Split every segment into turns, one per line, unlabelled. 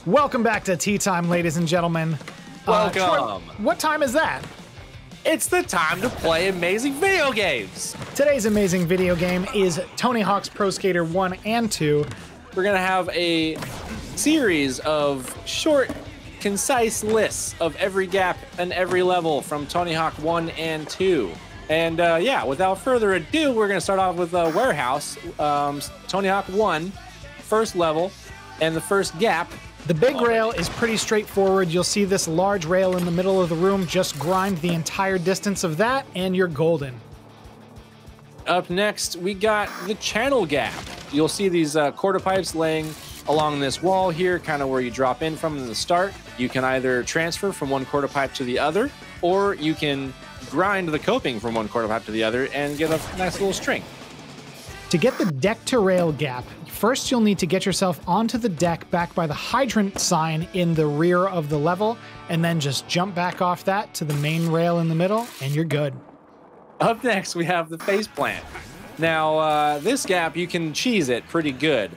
Welcome back to Tea Time, ladies and gentlemen.
Welcome.
Troy, what time is that?
It's the time to play amazing video games.
Today's amazing video game is Tony Hawk's Pro Skater 1 and 2.
We're going to have a series of short, concise lists of every gap and every level from Tony Hawk 1 and 2. And yeah, without further ado, we're going to start off with Warehouse, Tony Hawk 1, first level, and the first gap.
The big rail is pretty straightforward. You'll see this large rail in the middle of the room. Just grind the entire distance of that and you're golden.
Up next, we got the channel gap. You'll see these quarter pipes laying along this wall here, kind of where you drop in from the start. You can either transfer from one quarter pipe to the other, or you can grind the coping from one quarter pipe to the other and get a nice little string.
To get the deck to rail gap, first you'll need to get yourself onto the deck back by the hydrant sign in the rear of the level, and then just jump back off that to the main rail in the middle, and you're good.
Up next, we have the face plant. Now, this gap, you can cheese it pretty good.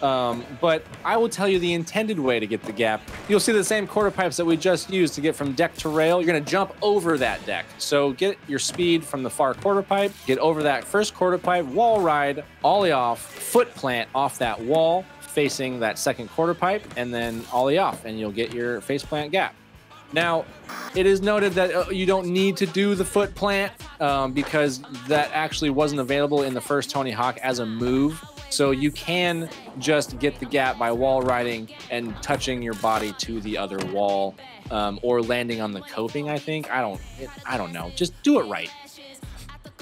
But I will tell you the intended way to get the gap. You'll see the same quarter pipes that we just used to get from deck to rail. You're going to jump over that deck. So get your speed from the far quarter pipe, get over that first quarter pipe, wall ride, ollie off, foot plant off that wall facing that second quarter pipe, and then ollie off, and you'll get your face plant gap. Now, it is noted that you don't need to do the foot plant because that actually wasn't available in the first Tony Hawk as a move. So you can just get the gap by wall riding and touching your body to the other wall, or landing on the coping, I think. I don't know. Just do it right.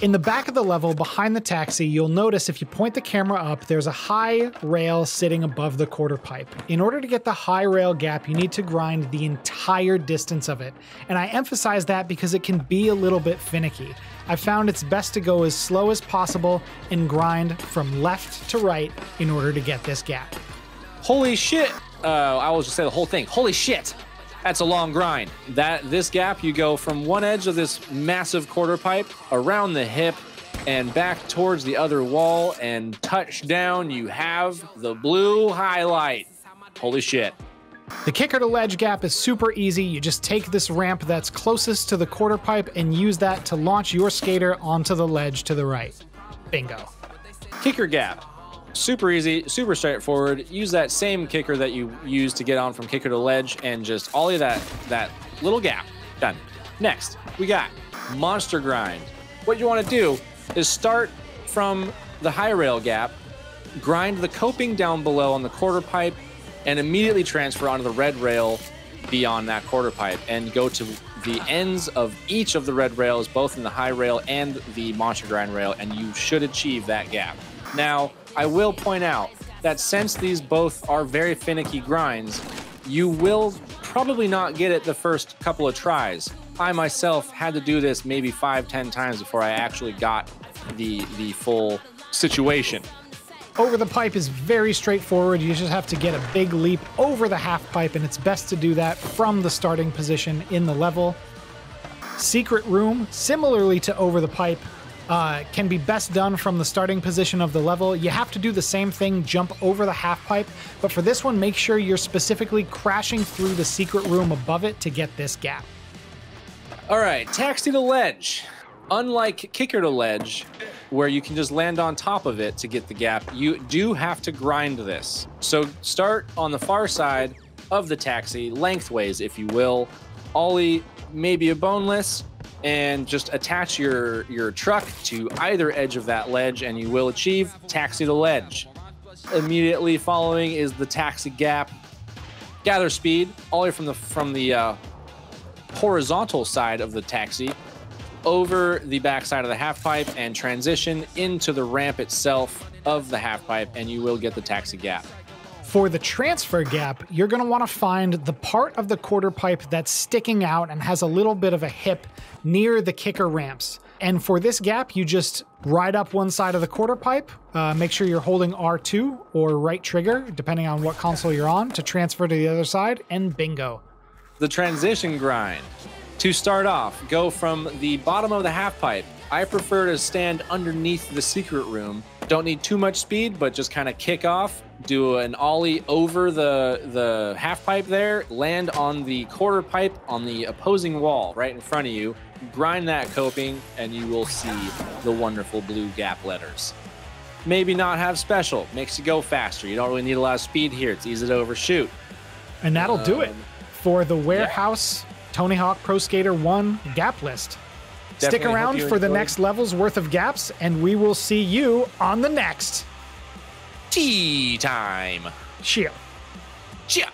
In the back of the level, behind the taxi, you'll notice if you point the camera up, there's a high rail sitting above the quarter pipe. In order to get the high rail gap, you need to grind the entire distance of it. And I emphasize that because it can be a little bit finicky. I found it's best to go as slow as possible and grind from left to right in order to get this gap.
Holy shit! I will just say the whole thing. Holy shit! That's a long grind. This gap, you go from one edge of this massive quarter pipe around the hip and back towards the other wall, and touchdown, you have the blue highlight. Holy shit.
The kicker to ledge gap is super easy. You just take this ramp that's closest to the quarter pipe and use that to launch your skater onto the ledge to the right. Bingo.
Kicker gap. Super easy, super straightforward. Use that same kicker that you used to get on from kicker to ledge and just ollie that little gap. Done. Next, we got monster grind. What you want to do is start from the high rail gap, grind the coping down below on the quarter pipe, and immediately transfer onto the red rail beyond that quarter pipe and go to the ends of each of the red rails, both in the high rail and the monster grind rail, and you should achieve that gap. Now, I will point out that since these both are very finicky grinds, you will probably not get it the first couple of tries. I myself had to do this maybe 5-10 times before I actually got the full situation.
Over the pipe is very straightforward. You just have to get a big leap over the half pipe, and it's best to do that from the starting position in the level. Secret room, similarly to over the pipe, can be best done from the starting position of the level. You have to do the same thing, jump over the half pipe, but for this one, make sure you're specifically crashing through the secret room above it to get this gap.
All right, taxi to ledge. Unlike kicker to ledge, where you can just land on top of it to get the gap, you do have to grind this. So start on the far side of the taxi, lengthways, if you will. Ollie maybe a boneless, and just attach your truck to either edge of that ledge, and you will achieve taxi to ledge. Immediately following is the taxi gap. Gather speed, ollie from the horizontal side of the taxi over the back side of the half pipe and transition into the ramp itself of the half pipe, and you will get the taxi gap.
For the transfer gap, you're going to want to find the part of the quarter pipe that's sticking out and has a little bit of a hip near the kicker ramps. And for this gap, you just ride up one side of the quarter pipe, make sure you're holding R2 or right trigger, depending on what console you're on, to transfer to the other side, and bingo.
The transition grind. To start off, go from the bottom of the half pipe. I prefer to stand underneath the secret room Don't need too much speed, but just kind of kick off, do an ollie over the half pipe there, land on the quarter pipe on the opposing wall right in front of you, grind that coping, and you will see the wonderful blue gap letters. Maybe not have special, makes you go faster. You don't really need a lot of speed here. It's easy to overshoot.
And that'll do it for the Warehouse Tony Hawk Pro Skater 1 gap list. Stick around for the next level's worth of gaps, and we will see you on the next
TTime.
Cheer.
Cheer.